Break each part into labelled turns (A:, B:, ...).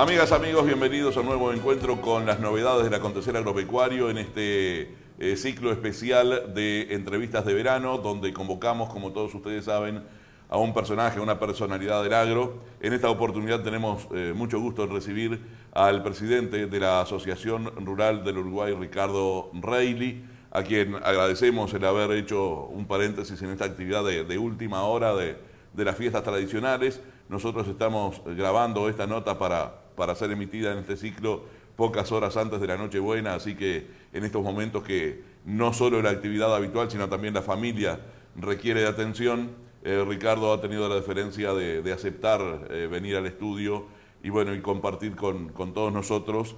A: Amigas, amigos, bienvenidos a un nuevo encuentro con las novedades del acontecer agropecuario en este ciclo especial de entrevistas de verano, donde convocamos, como todos ustedes saben, a un personaje, a una personalidad del agro. En esta oportunidad tenemos mucho gusto en recibir al presidente de la Asociación Rural del Uruguay, Ricardo Reilly, a quien agradecemos el haber hecho un paréntesis en esta actividad de última hora de las fiestas tradicionales. Nosotros estamos grabando esta nota para ser emitida en este ciclo pocas horas antes de la Nochebuena, así que en estos momentos que no solo la actividad habitual, sino también la familia requiere de atención, Ricardo ha tenido la deferencia de aceptar venir al estudio y bueno, y compartir con todos nosotros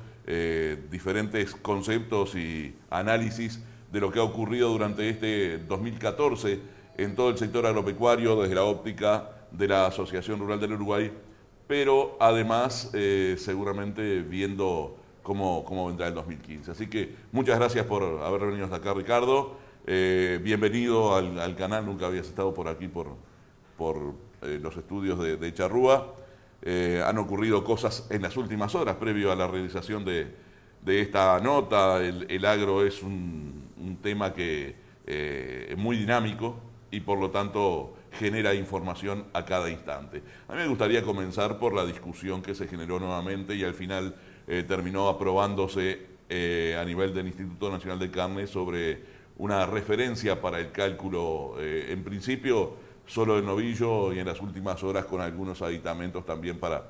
A: diferentes conceptos y análisis de lo que ha ocurrido durante este 2014 en todo el sector agropecuario, desde la óptica de la Asociación Rural del Uruguay, pero además seguramente viendo cómo vendrá el 2015. Así que muchas gracias por haber venido hasta acá, Ricardo. Bienvenido al canal, nunca habías estado por aquí, por los estudios de Charrúa. Han ocurrido cosas en las últimas horas, previo a la realización de esta nota. El agro es un tema que es muy dinámico y por lo tanto genera información a cada instante. A mí me gustaría comenzar por la discusión que se generó nuevamente y al final terminó aprobándose a nivel del Instituto Nacional de Carne sobre una referencia para el cálculo, en principio solo del novillo y en las últimas horas con algunos aditamentos también para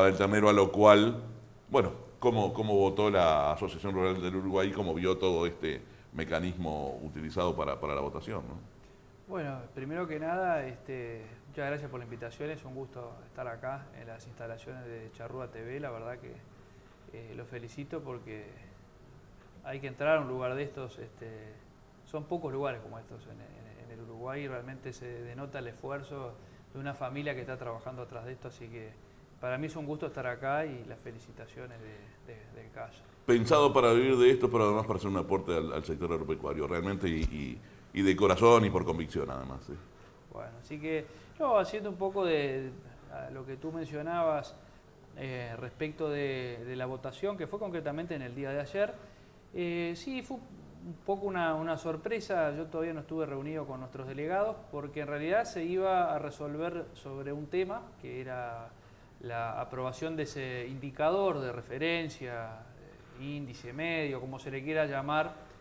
A: el ternero, a lo cual, bueno, cómo votó la Asociación Rural del Uruguay, cómo vio todo este mecanismo utilizado para la votación, ¿no?
B: Bueno, primero que nada, muchas gracias por la invitación, es un gusto estar acá en las instalaciones de Charrúa TV, la verdad que los felicito porque hay que entrar a un lugar de estos, son pocos lugares como estos en el Uruguay y realmente se denota el esfuerzo de una familia que está trabajando atrás de esto, así que para mí es un gusto estar acá y las felicitaciones del caso.
A: Pensado para vivir de esto, pero además para hacer un aporte al sector agropecuario, realmente y de corazón y por convicción además. ¿Sí?
B: Bueno, así que yo haciendo un poco de lo que tú mencionabas respecto de la votación, que fue concretamente en el día de ayer, sí, fue un poco una sorpresa. Yo todavía no estuve reunido con nuestros delegados porque en realidad se iba a resolver sobre un tema que era la aprobación de ese indicador de referencia, índice medio, como se le quiera llamar,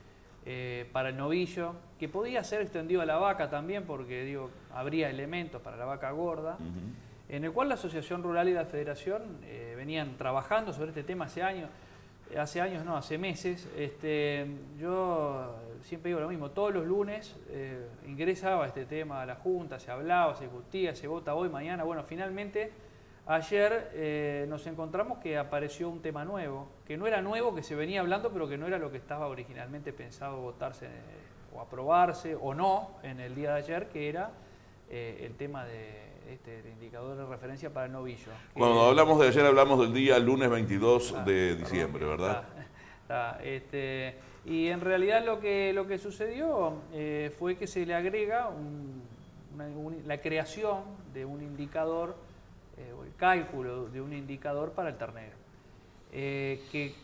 B: para el novillo, que podía ser extendido a la vaca también, porque digo, habría elementos para la vaca gorda, en el cual la Asociación Rural y la Federación venían trabajando sobre este tema hace meses. Yo siempre digo lo mismo, todos los lunes ingresaba este tema a la Junta, se hablaba, se discutía, se vota hoy, mañana. Bueno, finalmente ayer nos encontramos que apareció un tema nuevo, que no era nuevo, que se venía hablando, pero que no era lo que estaba originalmente pensado votarse o aprobarse o no en el día de ayer, que era el tema de indicador de referencia para el novillo.
A: Cuando hablamos de ayer hablamos del día lunes 22 de diciembre, ¿verdad?
B: Y en realidad lo que sucedió fue que se le agrega la creación de un indicador o el cálculo de un indicador para el ternero, que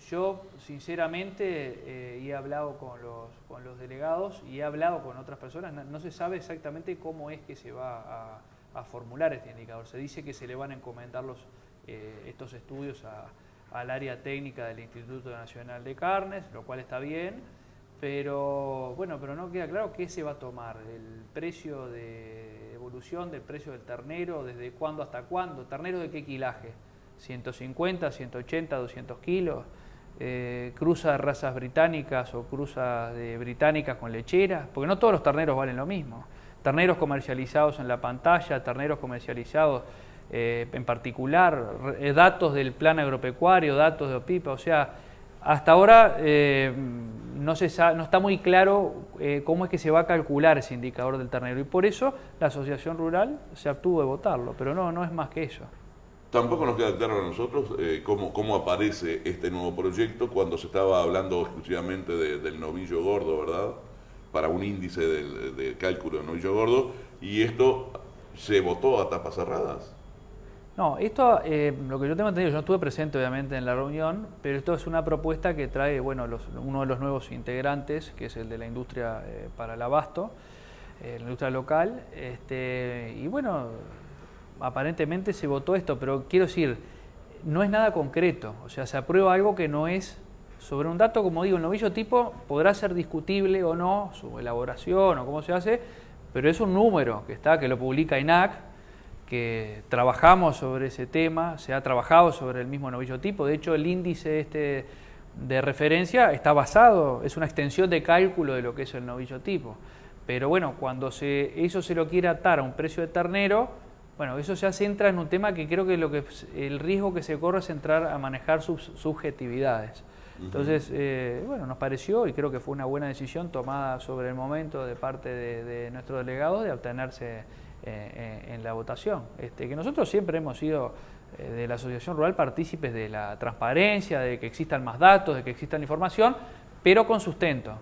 B: yo sinceramente he hablado con los delegados y he hablado con otras personas, no se sabe exactamente cómo es que se va a formular este indicador. Se dice que se le van a encomendar estos estudios al área técnica del Instituto Nacional de Carnes, lo cual está bien, pero bueno, pero no queda claro qué se va a tomar, el precio de evolución del precio del ternero, desde cuándo hasta cuándo, ternero de qué quilaje, 150, 180, 200 kilos, cruza de razas británicas o cruza de británicas con lecheras, porque no todos los terneros valen lo mismo. Terneros comercializados en la pantalla, terneros comercializados en particular, datos del plan agropecuario, datos de OPIPA, o sea, hasta ahora no está muy claro cómo es que se va a calcular ese indicador del ternero y por eso la Asociación Rural se abstuvo de votarlo, pero no es más que eso.
A: Tampoco nos queda claro a nosotros cómo aparece este nuevo proyecto cuando se estaba hablando exclusivamente del novillo gordo, ¿verdad? Para un índice de cálculo de novillo gordo, y esto se votó a tapas cerradas.
B: No, esto, lo que yo tengo entendido, yo no estuve presente obviamente en la reunión, pero esto es una propuesta que trae, bueno, uno de los nuevos integrantes, que es el de la industria para el abasto, la industria local, y bueno, aparentemente se votó esto, pero quiero decir, no es nada concreto, o sea, se aprueba algo que no es sobre un dato, como digo, el novillo tipo podrá ser discutible o no, su elaboración o cómo se hace, pero es un número que está, que lo publica INAC, que trabajamos sobre ese tema, se ha trabajado sobre el mismo novillo tipo, de hecho el índice de referencia está basado, es una extensión de cálculo de lo que es el novillo tipo, pero bueno, cuando eso se lo quiere atar a un precio de ternero, bueno, eso ya se entra en un tema que creo que el riesgo que se corre es entrar a manejar sus subjetividades. Entonces, bueno, nos pareció y creo que fue una buena decisión tomada sobre el momento de parte de nuestro delegado de obtenerse en la votación. Que nosotros siempre hemos sido de la Asociación Rural partícipes de la transparencia, de que existan más datos, de que exista información, pero con sustento.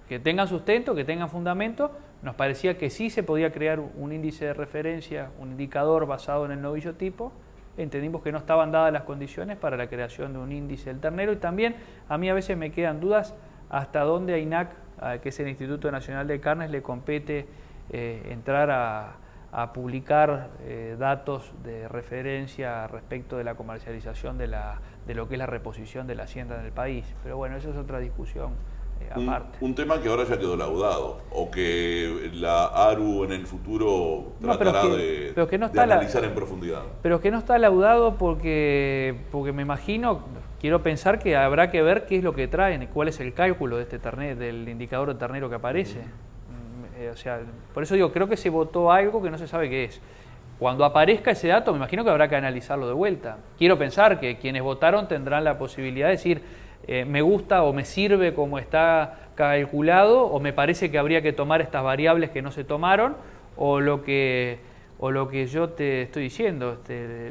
B: Que tengan sustento, que tengan fundamento. Nos parecía que sí se podía crear un índice de referencia, un indicador basado en el novillo tipo. Entendimos que no estaban dadas las condiciones para la creación de un índice del ternero y también a mí a veces me quedan dudas hasta dónde a INAC, que es el Instituto Nacional de Carnes, le compete entrar a publicar datos de referencia respecto de la comercialización de lo que es la reposición de la hacienda en el país. Pero bueno, eso es otra discusión aparte.
A: Un tema que ahora ya quedó laudado, o que la ARU en el futuro tratará de analizar en profundidad.
B: Pero que no está laudado porque me imagino, quiero pensar que habrá que ver qué es lo que traen, cuál es el cálculo de este ternero, del indicador de ternero que aparece. O sea, por eso digo, creo que se votó algo que no se sabe qué es. Cuando aparezca ese dato, me imagino que habrá que analizarlo de vuelta. Quiero pensar que quienes votaron tendrán la posibilidad de decir me gusta o me sirve como está calculado, o me parece que habría que tomar estas variables que no se tomaron, o lo que yo te estoy diciendo,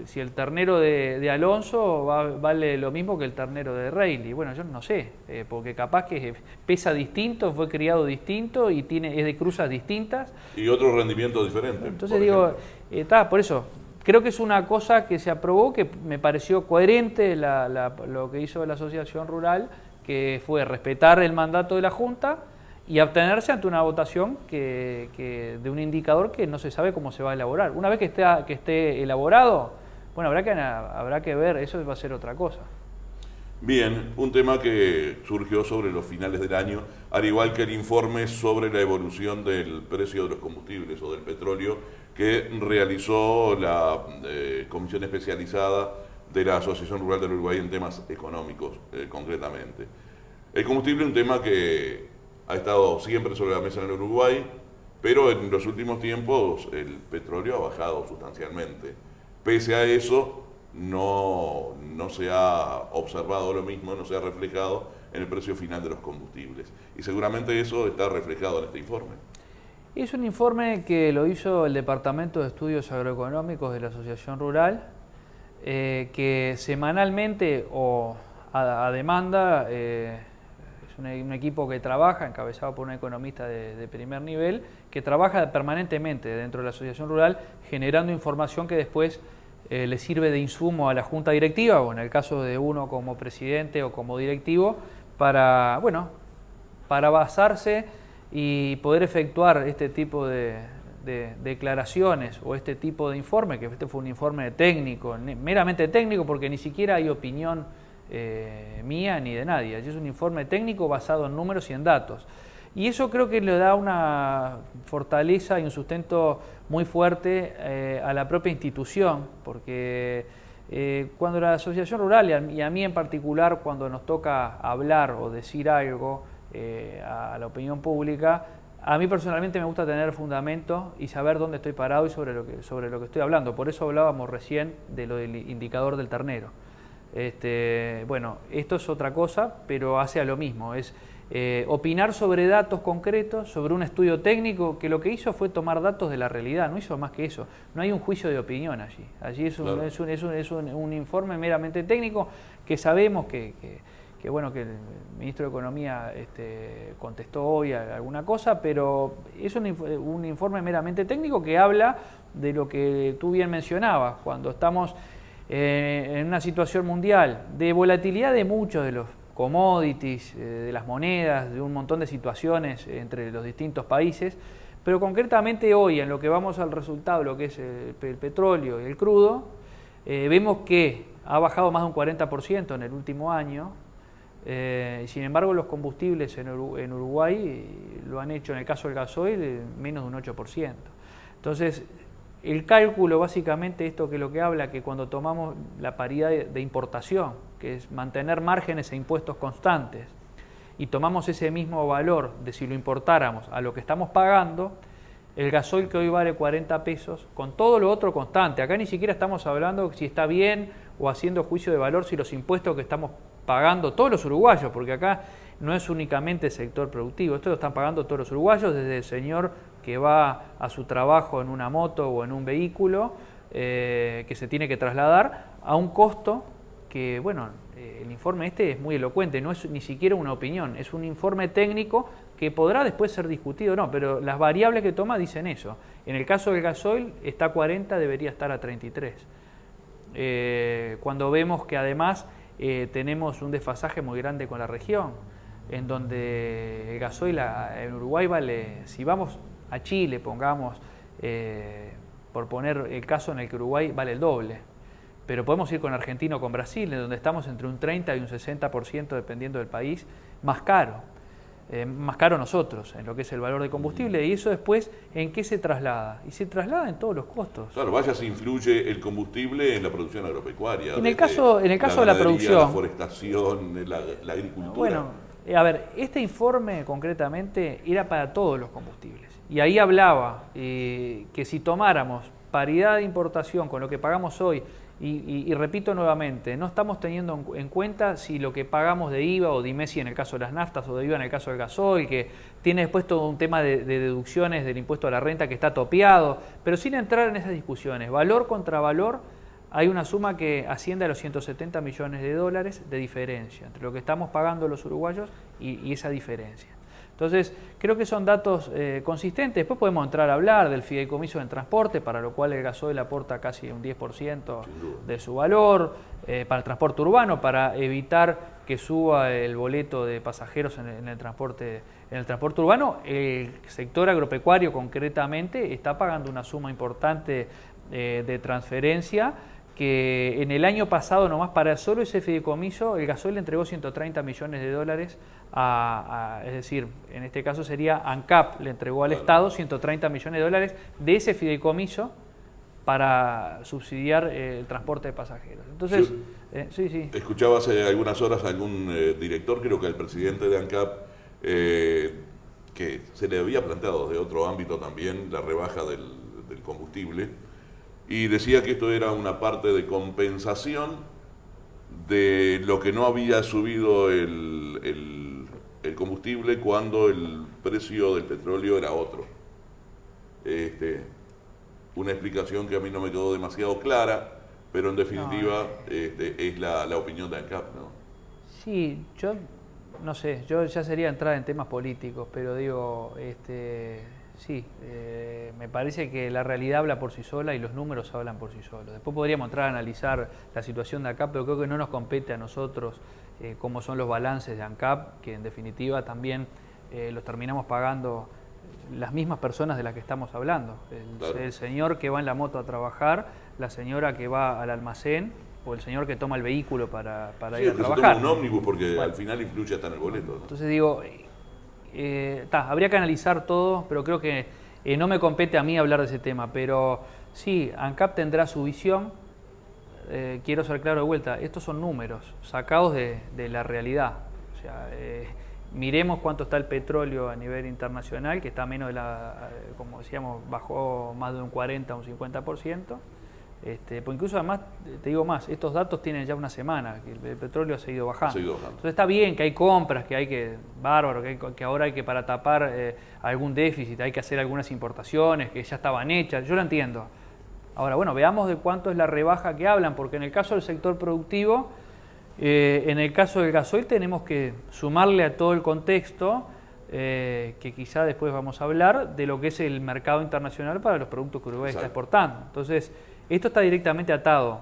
B: si el ternero de Alonso vale lo mismo que el ternero de Reilly. Bueno, yo no sé, porque capaz que pesa distinto, fue criado distinto y es de cruzas distintas.
A: Y otro rendimiento diferente.
B: Entonces digo, por eso, creo que es una cosa que se aprobó, que me pareció coherente lo que hizo la Asociación Rural, que fue respetar el mandato de la Junta y abstenerse ante una votación de un indicador que no se sabe cómo se va a elaborar. Una vez que esté elaborado, bueno, habrá que ver, eso va a ser otra cosa.
A: Bien, un tema que surgió sobre los finales del año, al igual que el informe sobre la evolución del precio de los combustibles o del petróleo que realizó la Comisión Especializada de la Asociación Rural del Uruguay en temas económicos, concretamente. El combustible es un tema que ha estado siempre sobre la mesa en el Uruguay, pero en los últimos tiempos el petróleo ha bajado sustancialmente. Pese a eso, no se ha observado lo mismo, no se ha reflejado en el precio final de los combustibles. Y seguramente eso está reflejado en este informe.
B: Es un informe que lo hizo el Departamento de Estudios Agroeconómicos de la Asociación Rural, que semanalmente o a demanda, es un equipo que trabaja, encabezado por un economista de primer nivel, que trabaja permanentemente dentro de la Asociación Rural, generando información que después le sirve de insumo a la Junta Directiva, o en el caso de uno como presidente o como directivo, para basarse y poder efectuar este tipo de declaraciones o este tipo de informe, que este fue un informe técnico, meramente técnico, porque ni siquiera hay opinión mía ni de nadie. Es un informe técnico basado en números y en datos. Y eso creo que le da una fortaleza y un sustento muy fuerte a la propia institución, porque cuando la Asociación Rural, y a mí en particular, cuando nos toca hablar o decir algo a la opinión pública, a mí personalmente me gusta tener fundamento y saber dónde estoy parado y sobre lo que estoy hablando. Por eso hablábamos recién de lo del indicador del ternero. Bueno, esto es otra cosa, pero hace a lo mismo, es opinar sobre datos concretos, sobre un estudio técnico, que lo que hizo fue tomar datos de la realidad, no hizo más que eso. No hay un juicio de opinión allí. Allí es un informe meramente técnico que sabemos que bueno, que el ministro de Economía contestó hoy a alguna cosa, pero es un informe meramente técnico que habla de lo que tú bien mencionabas, cuando estamos en una situación mundial de volatilidad de muchos de los commodities, de las monedas, de un montón de situaciones entre los distintos países, pero concretamente hoy en lo que vamos al resultado, lo que es el petróleo y el crudo, vemos que ha bajado más de un 40% en el último año. Sin embargo, los combustibles en Uruguay lo han hecho, en el caso del gasoil, menos de un 8%. Entonces, el cálculo básicamente esto que lo que habla, que cuando tomamos la paridad de importación, que es mantener márgenes e impuestos constantes, y tomamos ese mismo valor de si lo importáramos a lo que estamos pagando, el gasoil que hoy vale 40 pesos, con todo lo otro constante, acá ni siquiera estamos hablando si está bien o haciendo juicio de valor, si los impuestos que estamos pagando todos los uruguayos, porque acá no es únicamente el sector productivo, esto lo están pagando todos los uruguayos, desde el señor que va a su trabajo en una moto o en un vehículo que se tiene que trasladar a un costo que, bueno, el informe es muy elocuente, no es ni siquiera una opinión, es un informe técnico que podrá después ser discutido o no, pero las variables que toma dicen eso. En el caso del gasoil está a 40, debería estar a 33. Cuando vemos que además tenemos un desfasaje muy grande con la región, en donde el gasoil en Uruguay vale, si vamos a Chile, pongamos, por poner el caso en el que Uruguay vale el doble, pero podemos ir con Argentina o con Brasil, en donde estamos entre un 30 y un 60%, dependiendo del país, más caro nosotros, en lo que es el valor de combustible, y eso después, ¿en qué se traslada? Y se traslada en todos los costos.
A: Claro, vaya si influye el combustible en la producción agropecuaria.
B: En el caso de la producción,
A: la forestación, la agricultura.
B: Bueno, a ver, este informe concretamente era para todos los combustibles, y ahí hablaba que si tomáramos paridad de importación con lo que pagamos hoy, y repito nuevamente, no estamos teniendo en cuenta si lo que pagamos de IVA o de IMESI en el caso de las naftas o de IVA en el caso del gasoil, que tiene después todo un tema de deducciones del impuesto a la renta que está topeado, pero sin entrar en esas discusiones, valor contra valor, hay una suma que asciende a los 170 millones de dólares de diferencia entre lo que estamos pagando los uruguayos y esa diferencia. Entonces, creo que son datos consistentes. Después podemos entrar a hablar del fideicomiso en transporte, para lo cual el gasoil aporta casi un 10% de su valor, para el transporte urbano, para evitar que suba el boleto de pasajeros en el transporte urbano. El sector agropecuario concretamente está pagando una suma importante de transferencia, que en el año pasado nomás para solo ese fideicomiso el gasoil le entregó 130 millones de dólares es decir, en este caso sería ANCAP, le entregó al Estado 130 millones de dólares de ese fideicomiso para subsidiar el transporte de pasajeros. Entonces, sí.
A: Escuchaba hace algunas horas a algún director, creo que el presidente de ANCAP, que se le había planteado de otro ámbito también la rebaja del combustible, y decía que esto era una parte de compensación de lo que no había subido el combustible cuando el precio del petróleo era otro. Una explicación que a mí no me quedó demasiado clara, pero en definitiva es la opinión de ANCAP, ¿no?
B: Sí, yo no sé, yo ya sería entrar en temas políticos, pero digo, sí, me parece que la realidad habla por sí sola y los números hablan por sí solos. Después podríamos entrar a analizar la situación de ANCAP, pero creo que no nos compete a nosotros cómo son los balances de ANCAP, que en definitiva también los terminamos pagando las mismas personas de las que estamos hablando. El señor que va en la moto a trabajar, la señora que va al almacén, o el señor que toma el vehículo para ir a trabajar.
A: Se toma un ómnibus porque al final influye hasta en el boleto, ¿no?
B: Entonces digo, habría que analizar todo, pero creo que no me compete a mí hablar de ese tema, pero sí, ANCAP tendrá su visión. Quiero ser claro de vuelta, estos son números sacados de la realidad. O sea, miremos cuánto está el petróleo a nivel internacional, que está menos como decíamos, bajó más de un 40 a un 50%. Pues incluso además, te digo más, estos datos tienen ya una semana, que el petróleo ha seguido bajando. Entonces está bien que hay compras, bárbaro, que ahora hay que para tapar algún déficit, hay que hacer algunas importaciones que ya estaban hechas, yo lo entiendo. Ahora, bueno, veamos de cuánto es la rebaja que hablan, porque en el caso del sector productivo, En el caso del gasoil tenemos que sumarle a todo el contexto, que quizá después vamos a hablar, de lo que es el mercado internacional para los productos que Uruguay está exportando. Entonces, esto está directamente atado.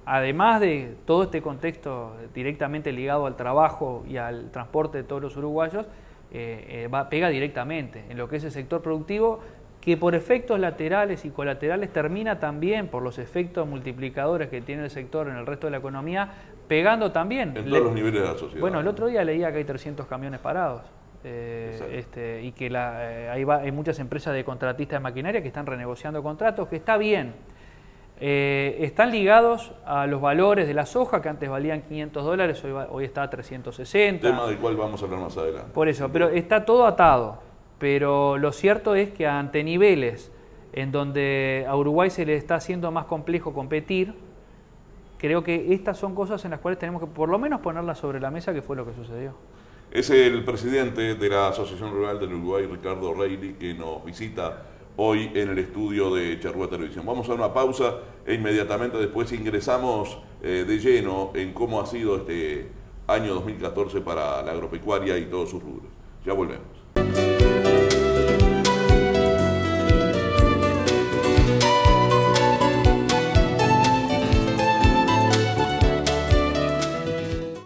B: Además de todo este contexto directamente ligado al trabajo y al transporte de todos los uruguayos, pega directamente en lo que es el sector productivo, que por efectos laterales y colaterales termina también por los efectos multiplicadores que tiene el sector en el resto de la economía, pegando también.
A: En todos los niveles de la sociedad.
B: Bueno, el otro día leía que hay 300 camiones parados. Y que hay muchas empresas de contratistas de maquinaria que están renegociando contratos, que está bien. Están ligados a los valores de la soja, que antes valían $500, hoy está a 360.
A: Tema del cual vamos a hablar más adelante.
B: Por eso, pero está todo atado. Pero lo cierto es que ante niveles en donde a Uruguay se le está haciendo más complejo competir, creo que estas son cosas en las cuales tenemos que por lo menos ponerlas sobre la mesa, que fue lo que sucedió.
A: Es el presidente de la Asociación Rural del Uruguay, Ricardo Reilly, que nos visita hoy en el estudio de Charrúa Televisión. Vamos a una pausa e inmediatamente después ingresamos de lleno en cómo ha sido este año 2014 para la agropecuaria y todos sus rubros. Ya volvemos.